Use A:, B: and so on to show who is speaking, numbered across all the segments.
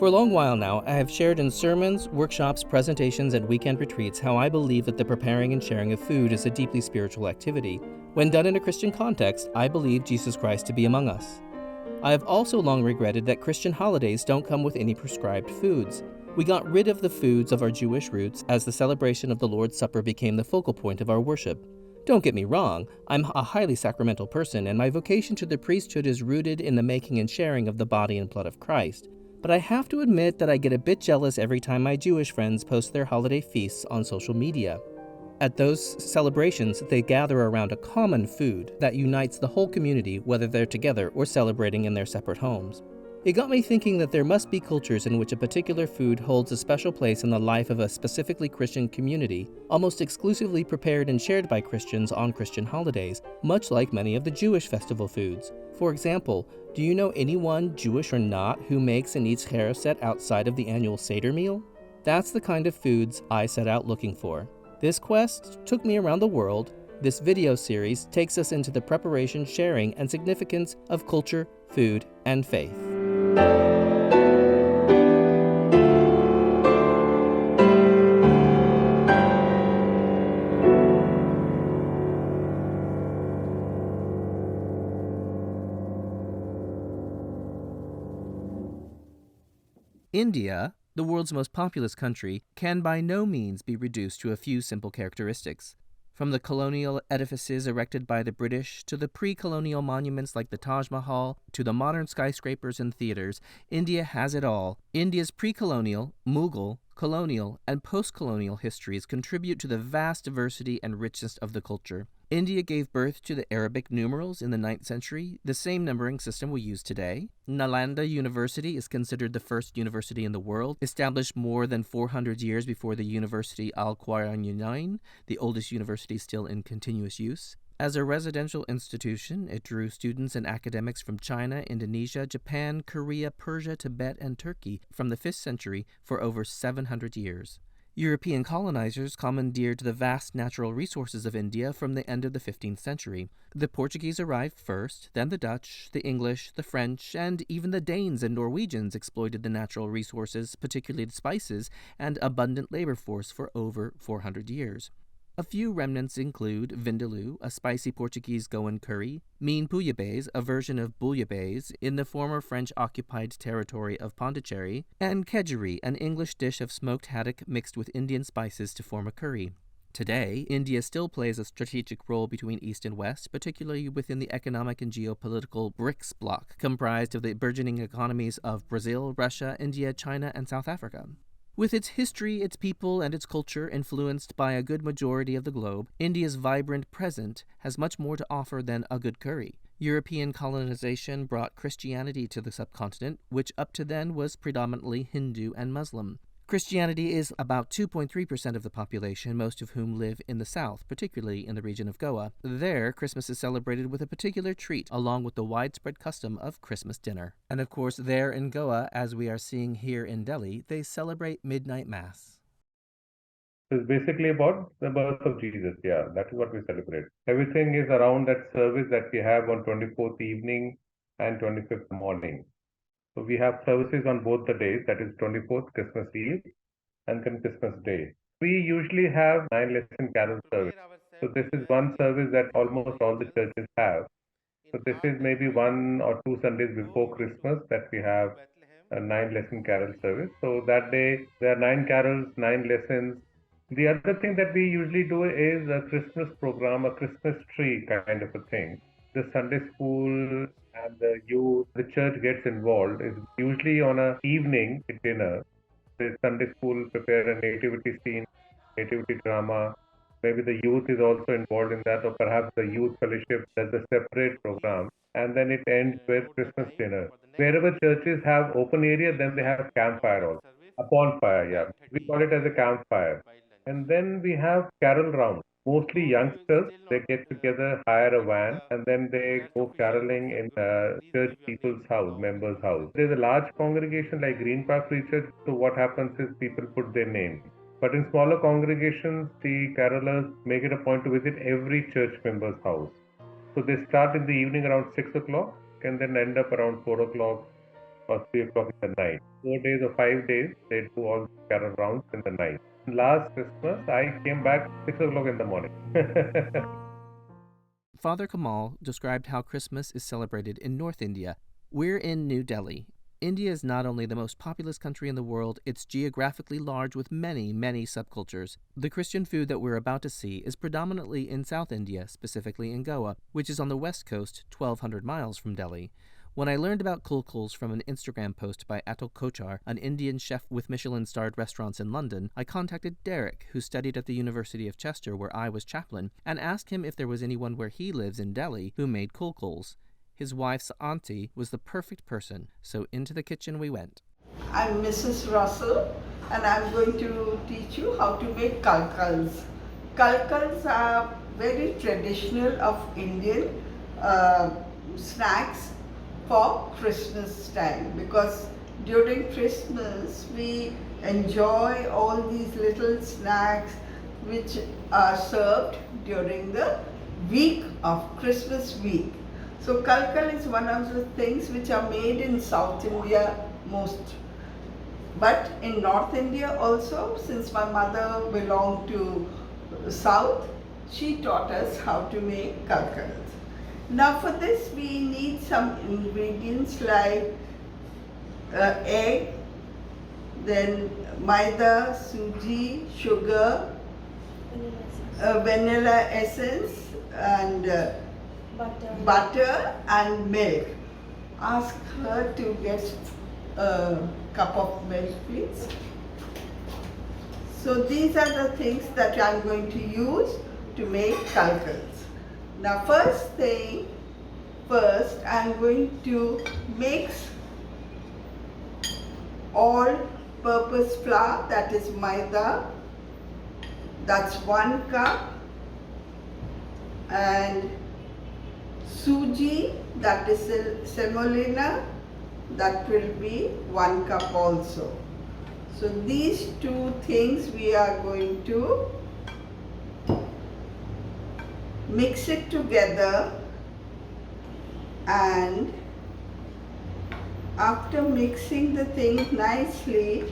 A: For a long while now, I have shared in sermons, workshops, presentations, and weekend retreats how I believe that the preparing and sharing of food is a deeply spiritual activity. When done in a Christian context, I believe Jesus Christ to be among us. I have also long regretted that Christian holidays don't come with any prescribed foods. We got rid of the foods of our Jewish roots as the celebration of the Lord's Supper became the focal point of our worship. Don't get me wrong, I'm a highly sacramental person, and my vocation to the priesthood is rooted in the making and sharing of the body and blood of Christ. But I have to admit that I get a bit jealous every time my Jewish friends post their holiday feasts on social media. At those celebrations, they gather around a common food that unites the whole community, whether they're together or celebrating in their separate homes. It got me thinking that there must be cultures in which a particular food holds a special place in the life of a specifically Christian community, almost exclusively prepared and shared by Christians on Christian holidays, much like many of the Jewish festival foods. For example, do you know anyone, Jewish or not, who makes and eats harefset outside of the annual Seder meal? That's the kind of foods I set out looking for. This quest took me around the world. This video series takes us into the preparation, sharing, and significance of culture, food, and faith. India, the world's most populous country, can by no means be reduced to a few simple characteristics. From the colonial edifices erected by the British to the pre-colonial monuments like the Taj Mahal to the modern skyscrapers and theaters, India has it all. India's pre-colonial, Mughal, colonial, and post-colonial histories contribute to the vast diversity and richness of the culture. India gave birth to the Arabic numerals in the 9th century, the same numbering system we use today. Nalanda University is considered the first university in the world, established more than 400 years before the University Al-Qarawiyyin, the oldest university still in continuous use. As a residential institution, it drew students and academics from China, Indonesia, Japan, Korea, Persia, Tibet, and Turkey from the 5th century for over 700 years. European colonizers commandeered the vast natural resources of India from the end of the 15th century. The Portuguese arrived first, then the Dutch, the English, the French, and even the Danes and Norwegians exploited the natural resources, particularly the spices, and abundant labor force for over 400 years. A few remnants include vindaloo, a spicy Portuguese Goan curry, meen bouillabaisse, a version of bouillabaisse in the former French-occupied territory of Pondicherry, and kedgeree, an English dish of smoked haddock mixed with Indian spices to form a curry. Today, India still plays a strategic role between East and West, particularly within the economic and geopolitical BRICS bloc, comprised of the burgeoning economies of Brazil, Russia, India, China, and South Africa. With its history, its people, and its culture influenced by a good majority of the globe, India's vibrant present has much more to offer than a good curry. European colonization brought Christianity to the subcontinent, which up to then was predominantly Hindu and Muslim. Christianity is about 2.3% of the population, most of whom live in the south, particularly in the region of Goa. There, Christmas is celebrated with a particular treat, along with the widespread custom of Christmas dinner. And of course, there in Goa, as we are seeing here in Delhi, they celebrate midnight mass.
B: It's basically about the birth of Jesus. Yeah, that is what we celebrate. Everything is around that service that we have on 24th evening and 25th morning. So we have services on both the days, that is 24th Christmas Eve and then Christmas Day. We usually have 9 lesson carol service. So this is one service that almost all the churches have. So this is maybe 1 or 2 Sundays before Christmas that we have a 9 lesson carol service. So that day there are 9 carols, 9 lessons. The other thing that we usually do is a Christmas program, a Christmas tree kind of a thing. The Sunday school and the youth, the church gets involved. Is usually on a evening dinner. The Sunday school prepare a nativity scene, nativity drama. Maybe the youth is also involved in that, or perhaps the youth fellowship does a separate program, and then it ends with Christmas dinner. Wherever churches have open area, then they have campfire also. A bonfire, yeah. We call it as a campfire. And then we have carol round. Mostly youngsters, they get together, hire a van, and then they go caroling in church people's house, members' house. There's a large congregation like Green Park Free Church, so what happens is people put their name. But in smaller congregations, the carolers make it a point to visit every church member's house. So they start in the evening around 6 o'clock and then end up around 4 o'clock, or 3 o'clock in the night. 4 days or 5 days, they do all the carol rounds in the night. Last Christmas, I came back 6 o'clock in the morning.
A: Father Kamal described how Christmas is celebrated in North India. We're in New Delhi. India is not only the most populous country in the world, it's geographically large with many, many subcultures. The Christian food that we're about to see is predominantly in South India, specifically in Goa, which is on the west coast, 1,200 miles from Delhi. When I learned about Kulkuls from an Instagram post by Atul Kochar, an Indian chef with Michelin-starred restaurants in London, I contacted Derek, who studied at the University of Chester where I was chaplain, and asked him if there was anyone where he lives in Delhi who made Kulkuls. His wife's auntie was the perfect person, so into the kitchen we went.
C: I'm Mrs. Russell, and I'm going to teach you how to make kulkuls. Kulkuls are very traditional of Indian snacks for Christmas time, because during Christmas we enjoy all these little snacks which are served during the week of Christmas week. So kulkul is one of the things which are made in South India most. But in North India also, since my mother belonged to South, she taught us how to make kulkuls. Now for this we need some ingredients like egg, then maida, suji, sugar, vanilla essence and butter and milk. Ask her to get a cup of milk, please. So these are the things that I'm going to use to make kulkuls. Now first I'm going to mix all-purpose flour, that is maida, that's 1 cup, and suji, that is semolina, that will be 1 cup also. So these two things we are going to mix it together, and after mixing the thing nicely,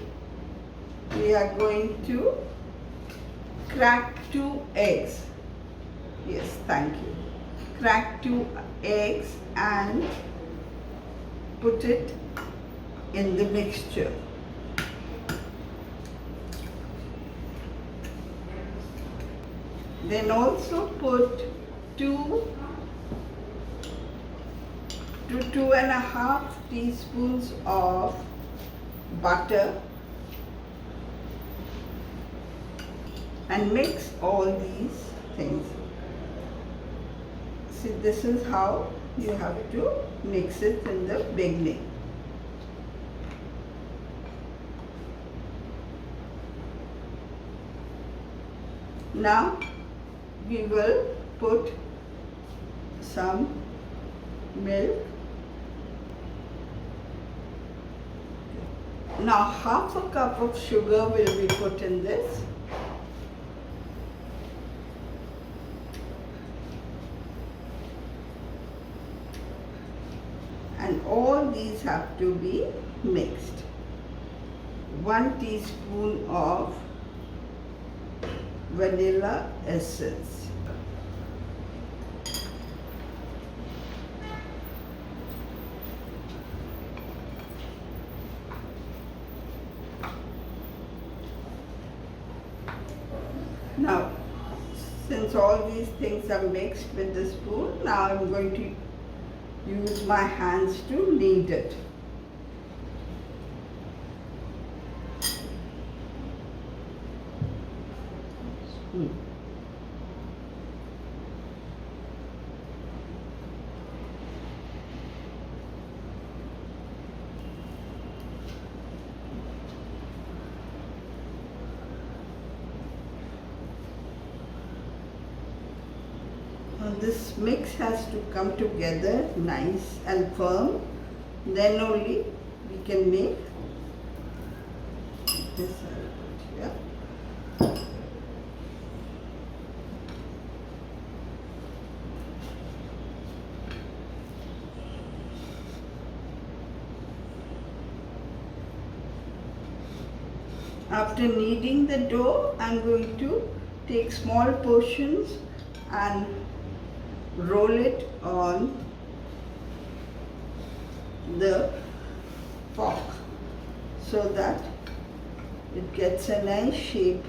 C: we are going to crack 2 eggs. Yes, thank you. Crack 2 eggs and put it in the mixture. Then also put 2 to 2.5 teaspoons of butter and mix all these things. See, this is how you have to mix it in the beginning. Now we will put some milk. Now half a cup of sugar will be put in this. And all these have to be mixed. 1 teaspoon of vanilla essence. Now, since all these things are mixed with the spoon, now I'm going to use my hands to knead it. This mix has to come together nice and firm, then only we can make this. Yeah. After kneading the dough, I'm going to take small portions and roll it on the fork so that it gets a nice shape.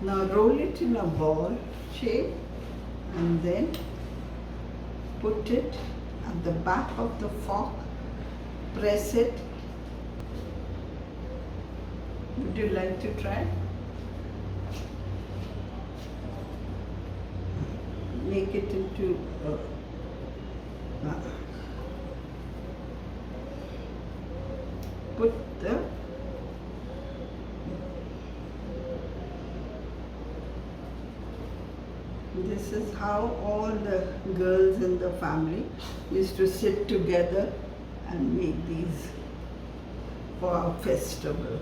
C: Now roll it in a ball shape and then put it at the back of the fork, press it. Would you like to try? Make it into put the This is how all the girls in the family used to sit together and make these for our festival.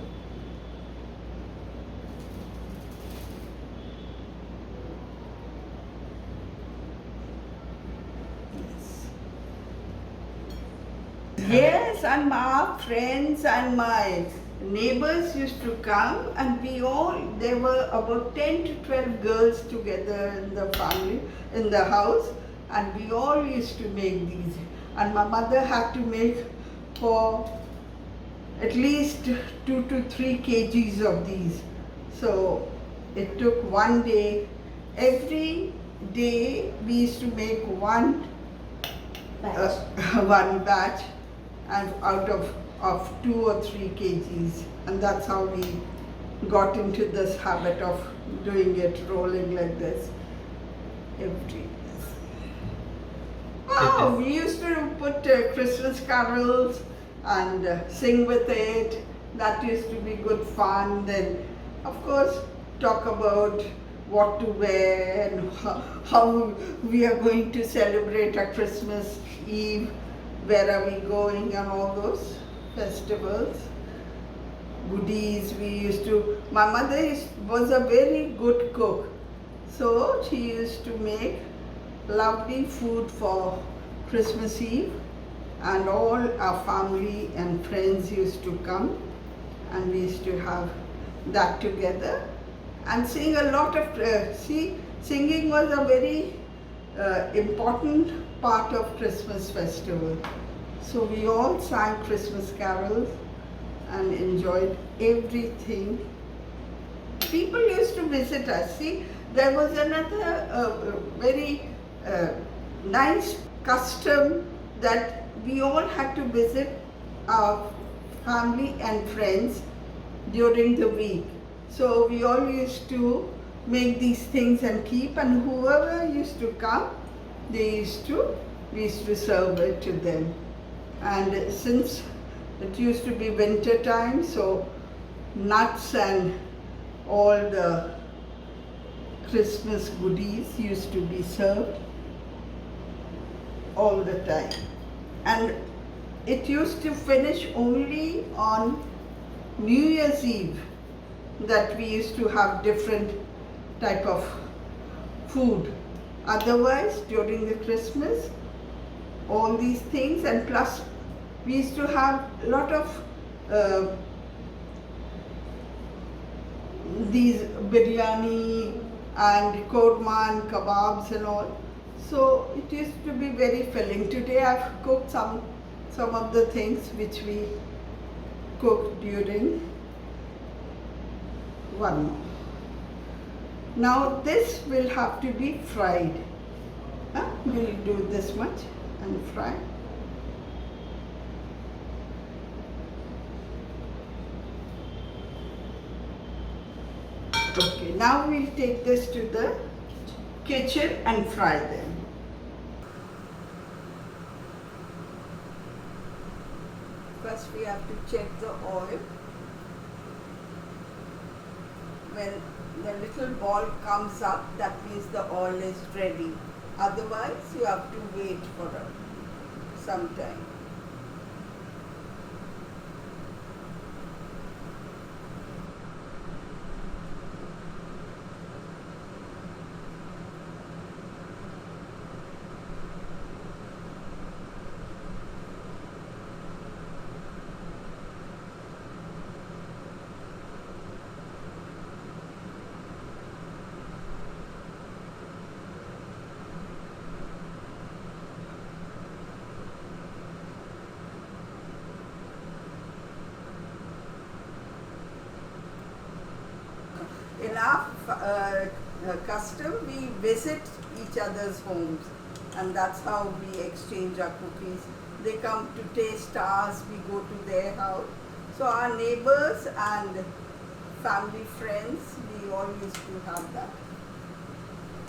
C: Yes, and our friends and my neighbors used to come, and there were about 10 to 12 girls together in the family, in the house, and we all used to make these. And my mother had to make for at least 2 to 3 kgs of these. So it took one day. Every day we used to make one batch, and out of 2 or 3 kgs, and that's how we got into this habit of doing it, rolling like this every day. Oh, we used to put Christmas carols and sing with it. That used to be good fun. Then, of course, talk about what to wear and how we are going to celebrate our Christmas Eve, where are we going, and all those festivals. Goodies we used to. My mother was a very good cook, so she used to make lovely food for Christmas Eve, and all our family and friends used to come, and we used to have that together and sing a lot of singing was a very important part of Christmas festival. So we all sang Christmas carols and enjoyed everything. People used to visit us. See, there was another very nice custom that we all had to visit our family and friends during the week. So we all used to make these things and keep, and whoever used to come, we used to serve it to them. And since it used to be winter time, so nuts and all the Christmas goodies used to be served all the time. And it used to finish only on New Year's Eve that we used to have different type of food. Otherwise, during the Christmas, all these things, and plus we used to have a lot of these biryani and korma and kebabs and all. So it used to be very filling. Today I've cooked some of the things which we cooked during one more. Now this will have to be fried. We'll do this much and fry. Okay, now we'll take this to the kitchen and fry them. First we have to check the oil. When the little ball comes up, that means the oil is ready. Otherwise, you have to wait for some time. In our custom, we visit each other's homes, and that's how we exchange our cookies. They come to taste ours, we go to their house. So our neighbors and family friends, we all used to have that.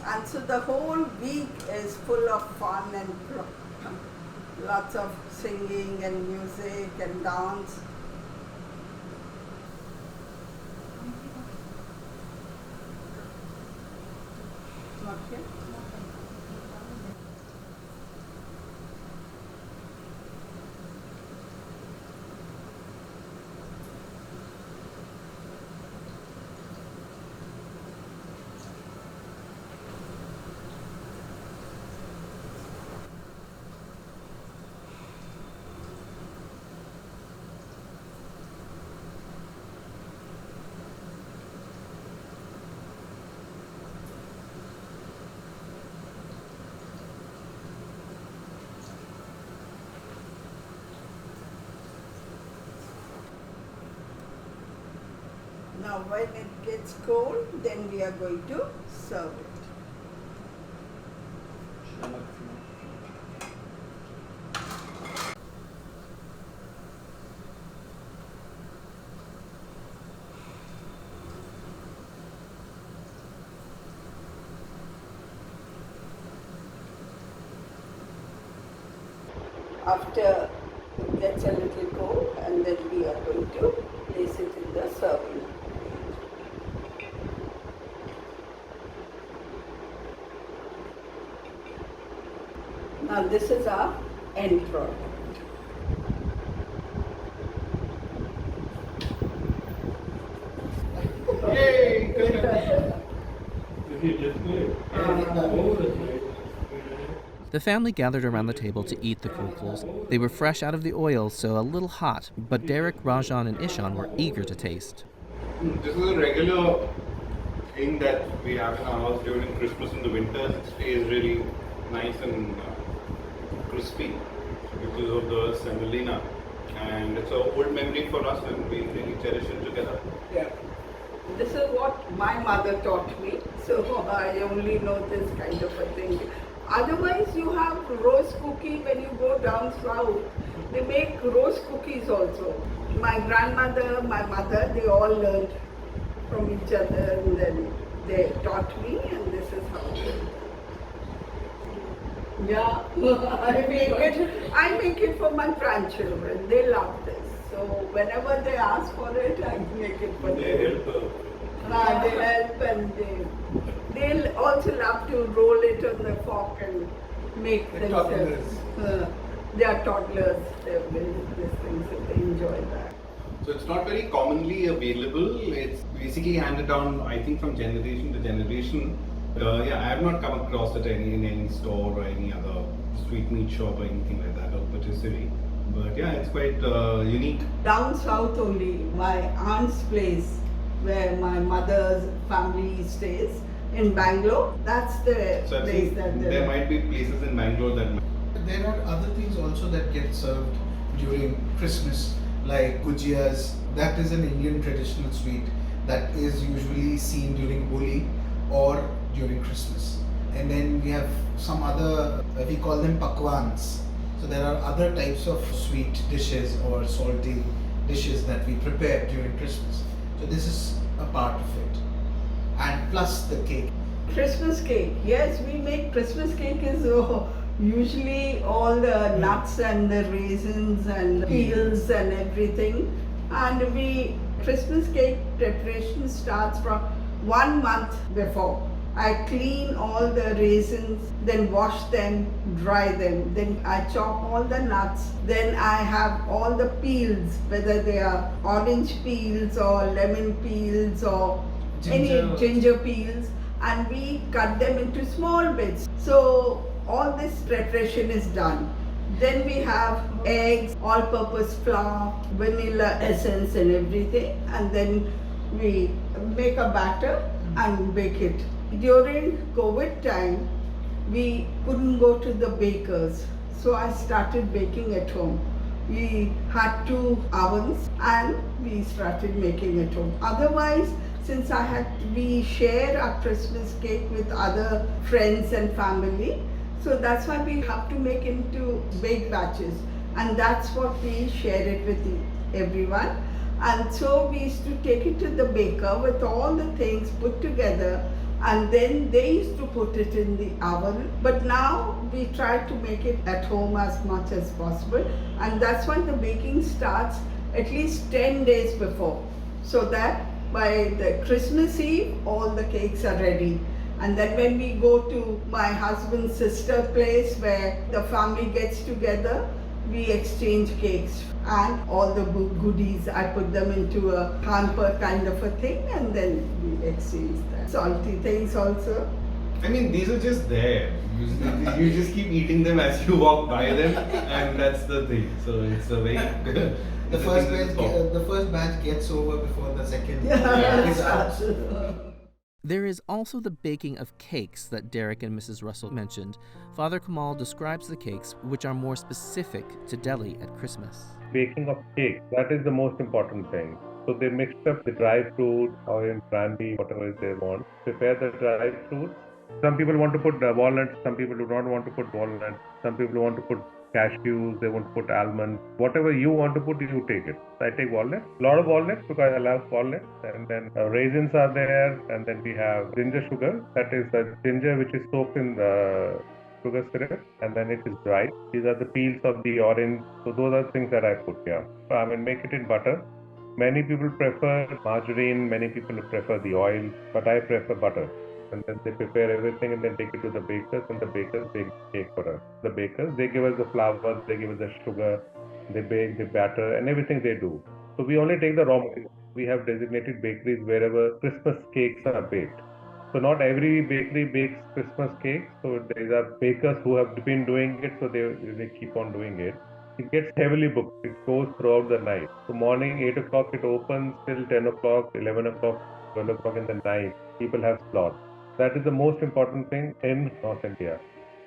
C: And so the whole week is full of fun and lots of singing and music and dance. Not here? Now when it gets cold, then we are going to serve it. After it gets a little cold, and then we are going to place it in the serving. Now this is our end product.
A: The family gathered around the table to eat the kulkuls. They were fresh out of the oil, so a little hot, but Derek, Rajan, and Ishan were eager to taste.
D: This is a regular thing that we have in our house during Christmas in the winters. It stays really nice and crispy because of the semolina, and it's an old memory for us and we really cherish it together.
C: Yeah. This is what my mother taught me, so I only know this kind of a thing. Otherwise, you have roast cookie when you go down south. They make roast cookies also. My grandmother, my mother, they all learned from each other, and then they taught me, and this is how they do. Yeah, I make it for my grandchildren. They love this. So whenever they ask for it, I make it for them.
D: They help.
C: They help, and they'll also love to roll it on the fork and make themselves. They are toddlers. They build these things, so they enjoy that.
D: So it's not very commonly available. It's basically handed down, I think, from generation to generation. Yeah, I have not come across it in any store or any other sweetmeat shop or anything like that, or patisserie. But yeah, it's quite unique.
C: Down south only, my aunt's place, where my mother's family stays, in Bangalore. That's the
D: So
C: place that
D: there might be places in Bangalore that.
E: There are other things also that get served during Christmas, like gujiyas. That is an Indian traditional sweet that is usually seen during Holi or during Christmas. And then we have some other, we call them pakwans. So there are other types of sweet dishes or salty dishes that we prepare during Christmas. So this is a part of it. And plus the cake.
C: Christmas cake. Yes, we make Christmas cake is usually all the nuts and the raisins and peels and everything. And Christmas cake preparation starts from 1 month before. I clean all the raisins, then wash them, dry them. Then I chop all the nuts. Then I have all the peels, whether they are orange peels or lemon peels or any ginger peels, and we cut them into small bits. So all this preparation is done. Then we have eggs, all-purpose flour, vanilla essence and everything, and then we make a batter and bake it. During COVID time, we couldn't go to the bakers, so I started baking at home. We had 2 ovens and we started making at home. Otherwise, since we share our Christmas cake with other friends and family, so that's why we have to make into big batches, and that's what we share it with everyone. And so we used to take it to the baker with all the things put together, and then they used to put it in the oven. But now we try to make it at home as much as possible, and that's why the baking starts at least 10 days before, so that by the Christmas Eve all the cakes are ready. And then when we go to my husband's sister place where the family gets together, we exchange cakes and all the goodies. I put them into a hamper kind of a thing, and then we exchange that. Salty things also.
D: I mean, these are just there. You just keep eating them as you walk by them, and that's the thing. So it's a very
E: the first batch gets over before the second is out.
A: There is also the baking of cakes that Derek and Mrs. Russell mentioned. Father Kamal describes the cakes which are more specific to Delhi at Christmas.
B: Baking of cake, that is the most important thing. So they mixed up the dry fruit, orange, brandy, whatever they want. Prepare the dry fruits. Some people want to put walnuts, some people do not want to put walnuts, some people want to put cashews, they want to put almonds. Whatever you want to put, you take it. I take walnuts, a lot of walnuts because I love walnuts, and then raisins are there, and then we have ginger sugar. That is the ginger which is soaked in the sugar syrup, and then it is dried. These are the peels of the orange. So those are things that I put here. So I mean, make it in butter. Many people prefer margarine, many people prefer the oil, but I prefer butter. And then they prepare everything and then take it to the bakers, and the bakers bake cake for us. The bakers, they give us the flour, they give us the sugar, they bake the batter and everything they do. So we only take the raw material. We have designated bakeries wherever Christmas cakes are baked. So not every bakery bakes Christmas cakes. So there are bakers who have been doing it, so they keep on doing it. It gets heavily booked. It goes throughout the night. So morning 8 o'clock it opens till 10 o'clock, 11 o'clock, 12 o'clock in the night. People have slots. That is the most important thing in North India.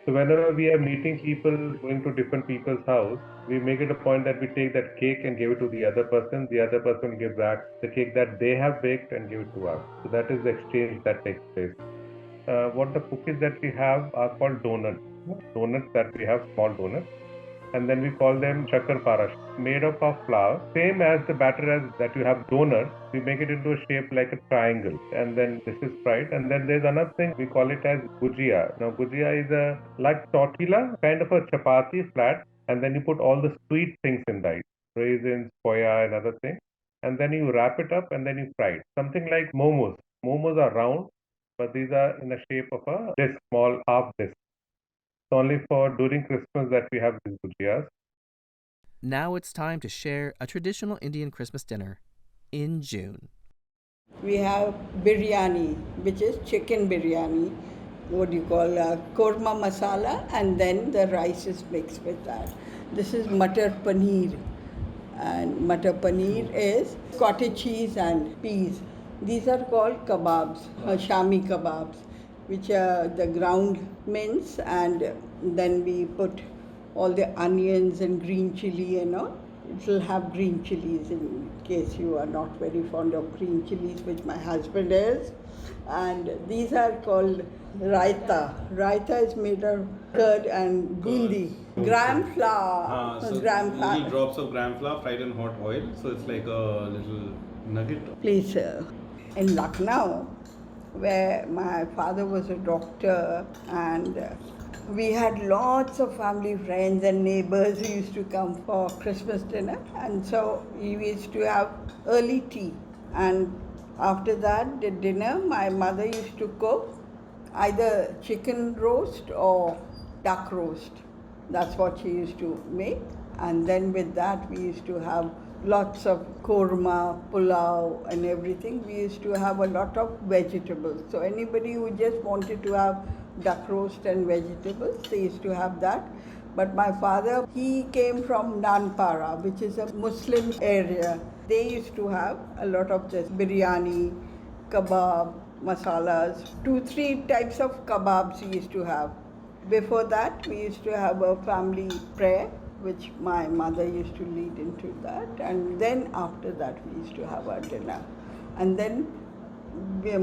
B: So whenever we are meeting people, going to different people's house, we make it a point that we take that cake and give it to the other person. The other person give back the cake that they have baked and give it to us. So that is the exchange that takes place. What the cookies that we have are called donuts. Donuts that we have, small donuts. And then we call them shakar parash, made up of flour. Same as the batter as that you have donuts, we make it into a shape like a triangle, and then this is fried. And then there's another thing, we call it as gujia. Now gujia is like tortilla, kind of a chapati flat, and then you put all the sweet things in that, raisins, koya and other things, and then you wrap it up and then you fry it. Something like momos. Momos are round, but these are in the shape of a disc, small half disc. It's only for during Christmas that we have these gujiyas.
A: Now it's time to share a traditional Indian Christmas dinner in June.
C: We have biryani, which is chicken biryani, what you call korma masala, and then the rice is mixed with that. This is matar paneer, and matar paneer is cottage cheese and peas. These are called kebabs, Shami kebabs, which are the ground mince, and then we put all the onions and green chili and all. It will have green chilies in case you are not very fond of green chilies, which my husband is. And these are called raita. Raita is made of curd and bundi, gram flour.
D: Little drops of gram flour fried in hot oil, so it's like a little nugget.
C: Please, in Lucknow, where my father was a doctor, and we had lots of family friends and neighbors who used to come for Christmas dinner, and so we used to have early tea, and after that the dinner my mother used to cook, either chicken roast or duck roast. That's what she used to make. And then with that, we used to have lots of korma, pulao, and everything. We used to have a lot of vegetables. So anybody who just wanted to have duck roast and vegetables, they used to have that. But my father, he came from Nanpara, which is a Muslim area. They used to have a lot of this biryani, kebab, masalas, 2-3 types of kebabs we used to have. Before that, we used to have a family prayer, which my mother used to lead into that. And then after that, we used to have our dinner. And then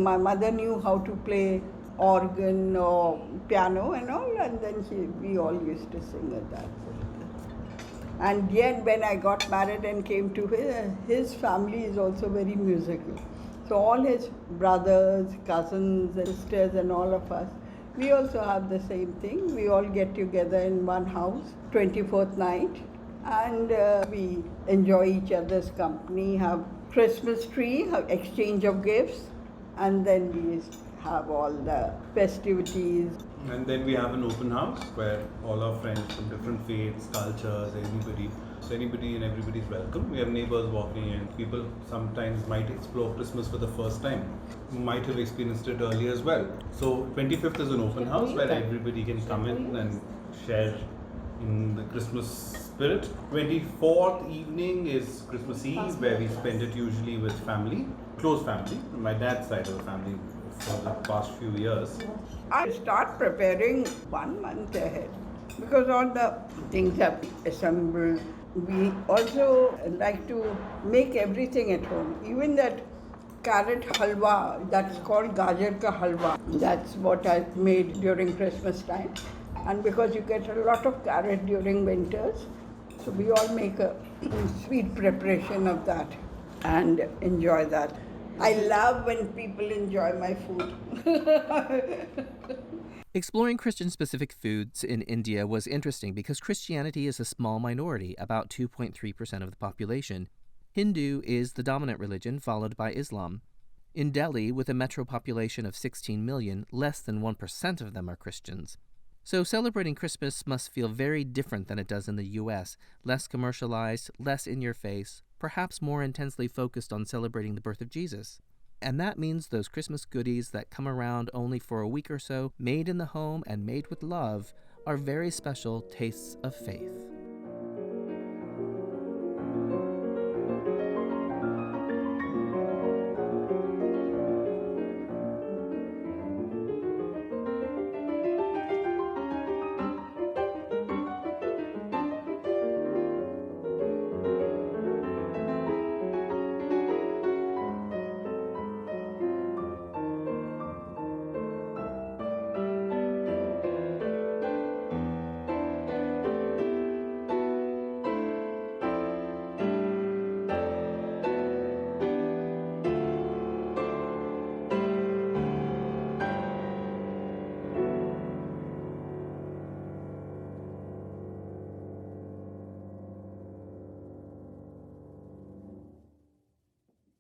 C: my mother knew how to play organ or piano and all, and then we all used to sing at that. And yet when I got married and came to his family is also very musical. So all his brothers, cousins, and sisters and all of us, we also have the same thing. We all get together in one house, 24th night, and we enjoy each other's company, have Christmas tree, have exchange of gifts, and then we have all the festivities.
D: And then we have an open house where all our friends from different faiths, cultures, anybody and everybody's welcome. We have neighbors walking in. People sometimes might explore Christmas for the first time, might have experienced it earlier as well. So 25th is an open house where everybody can come in and share in the Christmas spirit. 24th evening is Christmas Eve, where we spend it usually with family, close family, my dad's side of the family for the past few years.
C: I start preparing 1 month ahead because all the things are assembled. We also like to make everything at home. Even that carrot halwa, that's called gajar ka halwa. That's what I made during Christmas time. And because you get a lot of carrot during winters, so we all make a sweet preparation of that and enjoy that. I love when people enjoy my food.
A: Exploring Christian-specific foods in India was interesting because Christianity is a small minority, about 2.3% of the population. Hindu is the dominant religion, followed by Islam. In Delhi, with a metro population of 16 million, less than 1% of them are Christians. So celebrating Christmas must feel very different than it does in the U.S., less commercialized, less in your face, perhaps more intensely focused on celebrating the birth of Jesus. And that means those Christmas goodies that come around only for a week or so, made in the home and made with love, are very special tastes of faith.